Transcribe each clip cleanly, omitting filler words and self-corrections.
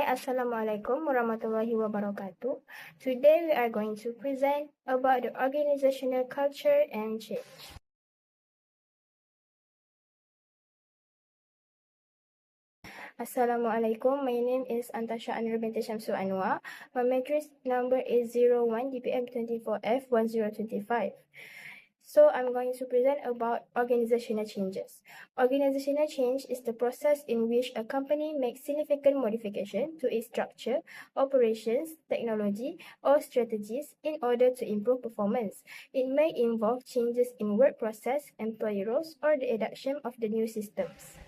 Assalamualaikum warahmatullahi wabarakatuh. Today we are going to present about the organizational culture and change. Assalamualaikum. My name is Antasha Anur binti Syamsul Anwar. My matrix number is 01 DPM24F1025. So I'm going to present about organizational changes. Organizational change is the process in which a company makes significant modification to its structure, operations, technology, or strategies in order to improve performance. It may involve changes in work process, employee roles, or the adoption of the new systems.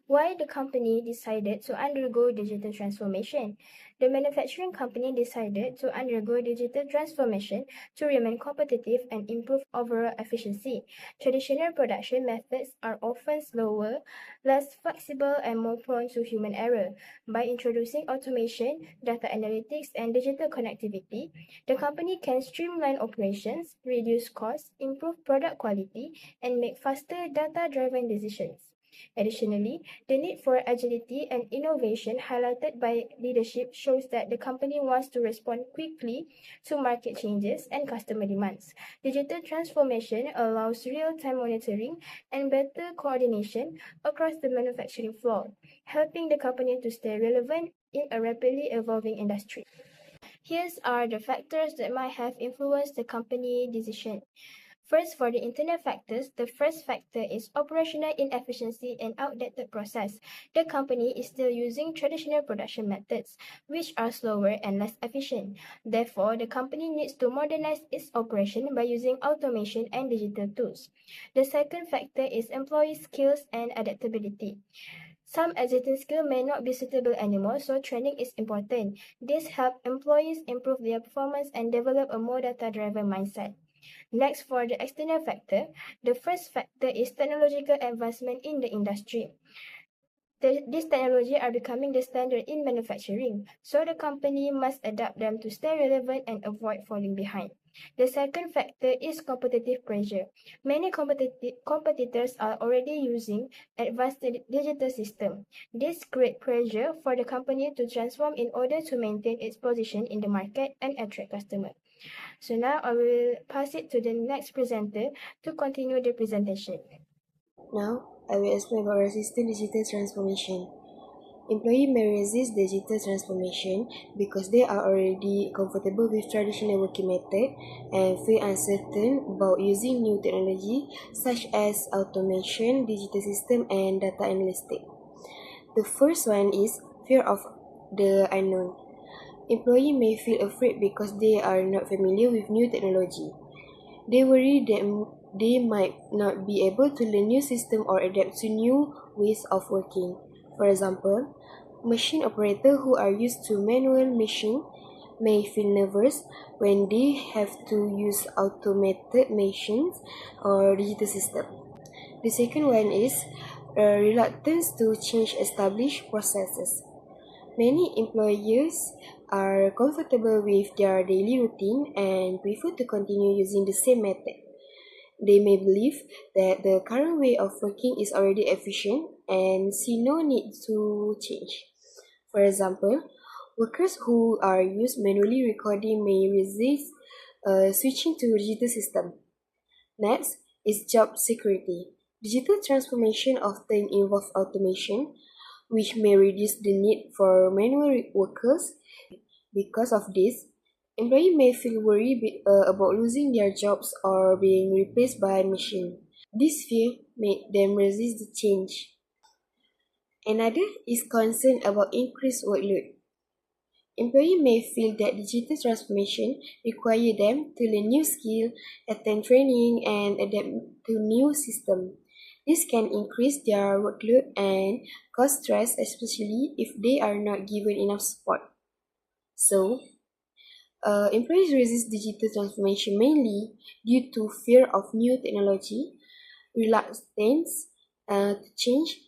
Why the company decided to undergo digital transformation? The manufacturing company decided to undergo digital transformation to remain competitive and improve overall efficiency. Traditional production methods are often slower, less flexible, and more prone to human error. By introducing automation, data analytics, and digital connectivity, the company can streamline operations, reduce costs, improve product quality, and make faster data-driven decisions. Additionally, the need for agility and innovation highlighted by leadership shows that the company wants to respond quickly to market changes and customer demands. Digital transformation allows real-time monitoring and better coordination across the manufacturing floor, helping the company to stay relevant in a rapidly evolving industry. Here are the factors that might have influenced the company decision. First, for the internal factors, the first factor is operational inefficiency and outdated process. The company is still using traditional production methods, which are slower and less efficient. Therefore, the company needs to modernize its operation by using automation and digital tools. The second factor is employee skills and adaptability. Some existing skills may not be suitable anymore, so training is important. This helps employees improve their performance and develop a more data-driven mindset. Next, for the external factor, the first factor is technological advancement in the industry. These technologies are becoming the standard in manufacturing, so the company must adapt them to stay relevant and avoid falling behind. The second factor is competitive pressure. Many competitors are already using advanced digital systems. This creates pressure for the company to transform in order to maintain its position in the market and attract customers. So now I will pass it to the next presenter to continue the presentation. Now, I will explain about resistant digital transformation. Employees may resist digital transformation because they are already comfortable with traditional working method and feel uncertain about using new technology such as automation, digital system, and data analytics. The first one is fear of the unknown. Employees may feel afraid because they are not familiar with new technology. They worry that they might not be able to learn new systems or adapt to new ways of working. For example, machine operators who are used to manual machine may feel nervous when they have to use automated machines or digital system. The second one is reluctance to change established processes. Many employers are comfortable with their daily routine and prefer to continue using the same method. They may believe that the current way of working is already efficient and see no need to change. For example, workers who are used manually recording may resist switching to digital system. Next is job security. Digital transformation often involves automation, which may reduce the need for manual workers. Because of this, employees may feel worried about losing their jobs or being replaced by machine. This fear make them resist the change. Another is concern about increased workload. Employees may feel that digital transformation requires them to learn new skills, attend training, and adapt to new systems. This can increase their workload and cause stress, especially if they are not given enough support. So, employees resist digital transformation mainly due to fear of new technology, reluctance to change,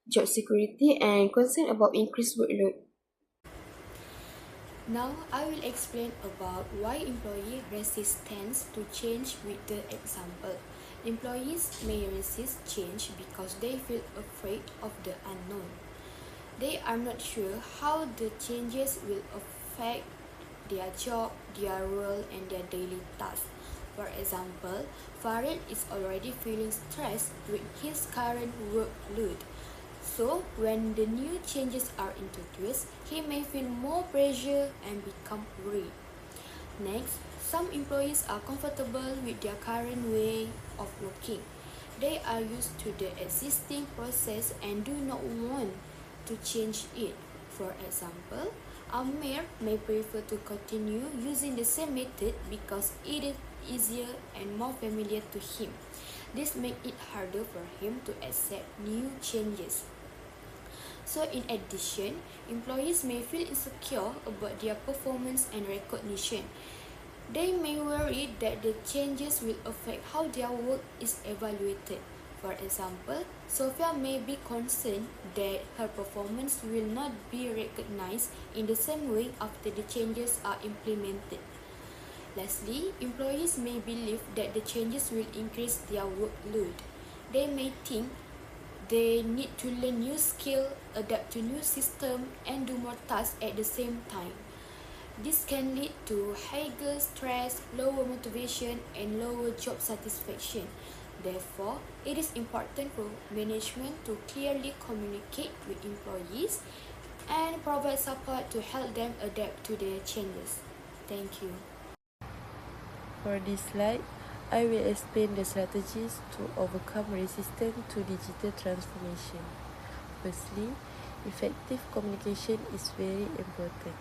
job security, and concern about increased workload. Now I will explain about why employee resistance to change with the example. Employees may resist change because they feel afraid of the unknown. They are not sure how the changes will affect their job, their role, and their daily tasks. For example, Farid is already feeling stressed with his current workload. So, when the new changes are introduced, he may feel more pressure and become worried. Next, some employees are comfortable with their current way of working. They are used to the existing process and do not want to change it. For example, Amir may prefer to continue using the same method because it is easier and more familiar to him. This makes it harder for him to accept new changes. So in addition, employees may feel insecure about their performance and recognition. They may worry that the changes will affect how their work is evaluated. For example, Sophia may be concerned that her performance will not be recognized in the same way after the changes are implemented. Lastly, employees may believe that the changes will increase their workload. They may think they need to learn new skills, adapt to new systems, and do more tasks at the same time. This can lead to higher stress, lower motivation, and lower job satisfaction. Therefore, it is important for management to clearly communicate with employees and provide support to help them adapt to the changes. Thank you. For this slide, I will explain the strategies to overcome resistance to digital transformation. Firstly, effective communication is very important.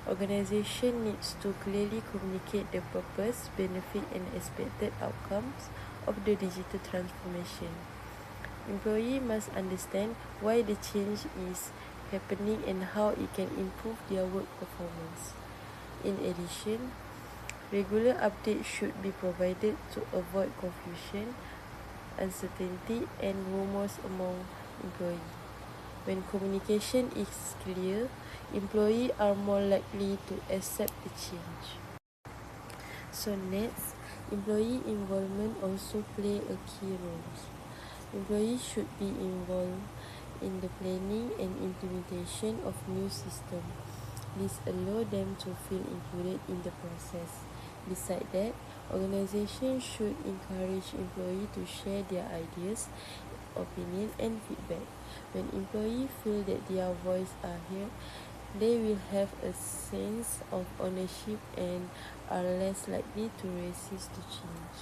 Organization needs to clearly communicate the purpose, benefit, and expected outcomes of the digital transformation. Employees must understand why the change is happening and how it can improve their work performance. In addition, regular updates should be provided to avoid confusion, uncertainty, and rumors among employees. When communication is clear, employees are more likely to accept the change. So next, employee involvement also play a key role. Employees should be involved in the planning and implementation of new systems. This allows them to feel included in the process. Besides that, organizations should encourage employees to share their ideas, opinion, and feedback. When employees feel that their voices are heard, they will have a sense of ownership and are less likely to resist the change.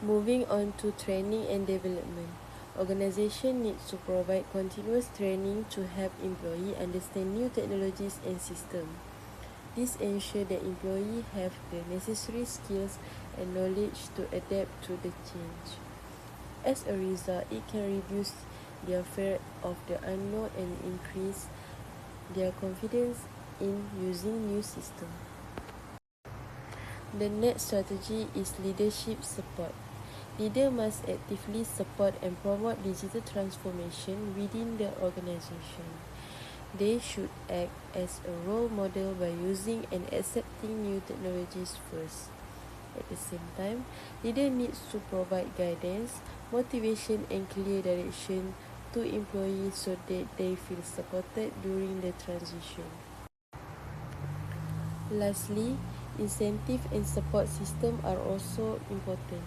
Moving on to training and development. Organization needs to provide continuous training to help employees understand new technologies and systems. This ensures that employees have the necessary skills and knowledge to adapt to the change. As a result, it can reduce their fear of the unknown and increase their confidence in using new systems. The next strategy is leadership support. Leaders must actively support and promote digital transformation within the organization. They should act as a role model by using and accepting new technologies first. At the same time, leader needs to provide guidance, motivation, and clear direction to employees so that they feel supported during the transition. Lastly, incentive and support system are also important.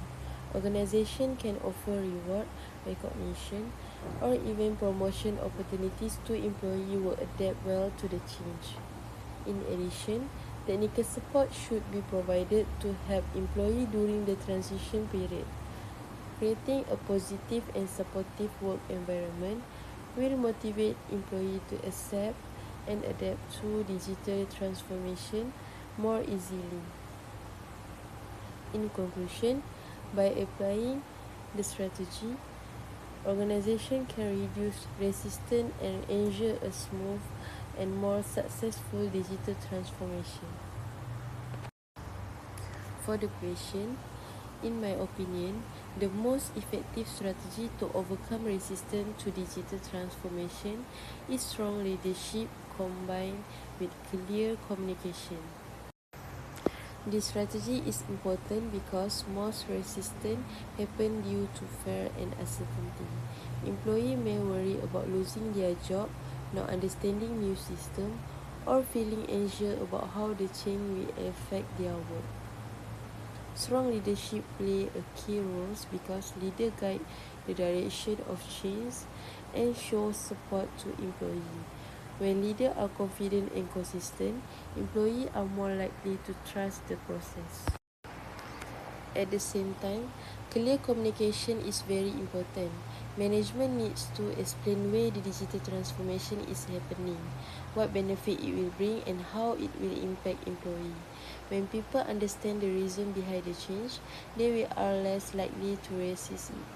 Organization can offer reward, recognition, or even promotion opportunities to employees who adapt well to the change. In addition, technical support should be provided to help employees during the transition period. Creating a positive and supportive work environment will motivate employees to accept and adapt to digital transformation more easily. In conclusion, by applying the strategy, organization can reduce resistance and ensure a smooth and more successful digital transformation. For the question, in my opinion, the most effective strategy to overcome resistance to digital transformation is strong leadership combined with clear communication. This strategy is important because most resistance happen due to fear and uncertainty. Employees may worry about losing their job, not understanding new system, or feeling anxious about how the change will affect their work. Strong leadership play a key role because leaders guide the direction of change and show support to employees. When leaders are confident and consistent, employees are more likely to trust the process. At the same time, clear communication is very important. Management needs to explain where the digital transformation is happening, what benefit it will bring, and how it will impact employees. When people understand the reason behind the change, they are less likely to resist it.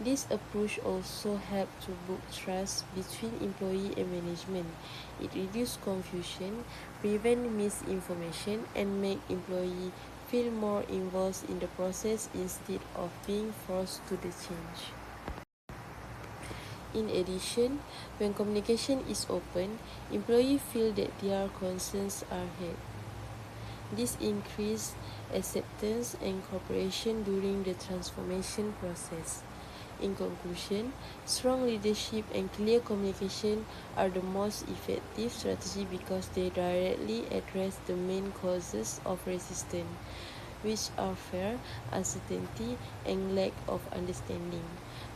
This approach also helps to build trust between employee and management. It reduces confusion, prevents misinformation, and makes employees feel more involved in the process instead of being forced to the change. In addition, when communication is open, employees feel that their concerns are heard. This increases acceptance and cooperation during the transformation process. In conclusion, strong leadership and clear communication are the most effective strategy because they directly address the main causes of resistance, which are fear, uncertainty, and lack of understanding.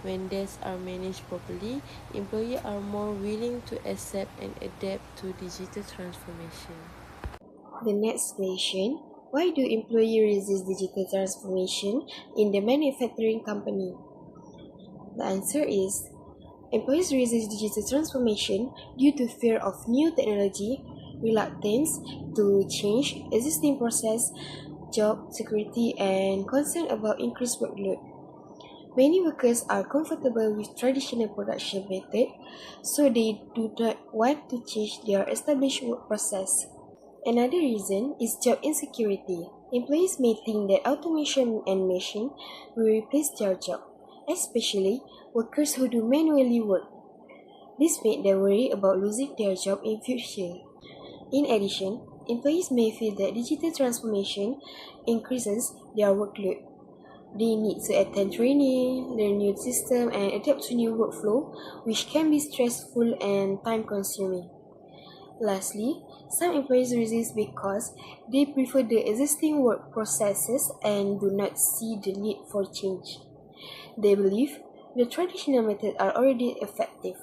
When these are managed properly, employees are more willing to accept and adapt to digital transformation. The next question: why do employees resist digital transformation in the manufacturing company? The answer is employees resist digital transformation due to fear of new technology, reluctance to change existing process, job security, and concern about increased workload. Many workers are comfortable with traditional production method, so they do not want to change their established work process. Another reason is job insecurity. Employees may think that automation and machine will replace their job, especially workers who do manually work. This makes them worry about losing their job in future. In addition, employees may feel that digital transformation increases their workload. They need to attend training, learn new system, and adapt to new workflow, which can be stressful and time-consuming. Lastly, some employees resist because they prefer the existing work processes and do not see the need for change. They believe the traditional methods are already effective.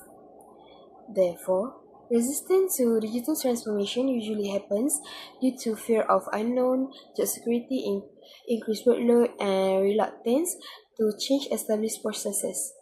Therefore, resistance to digital transformation usually happens due to fear of unknown, job security, increased workload, and reluctance to change established processes.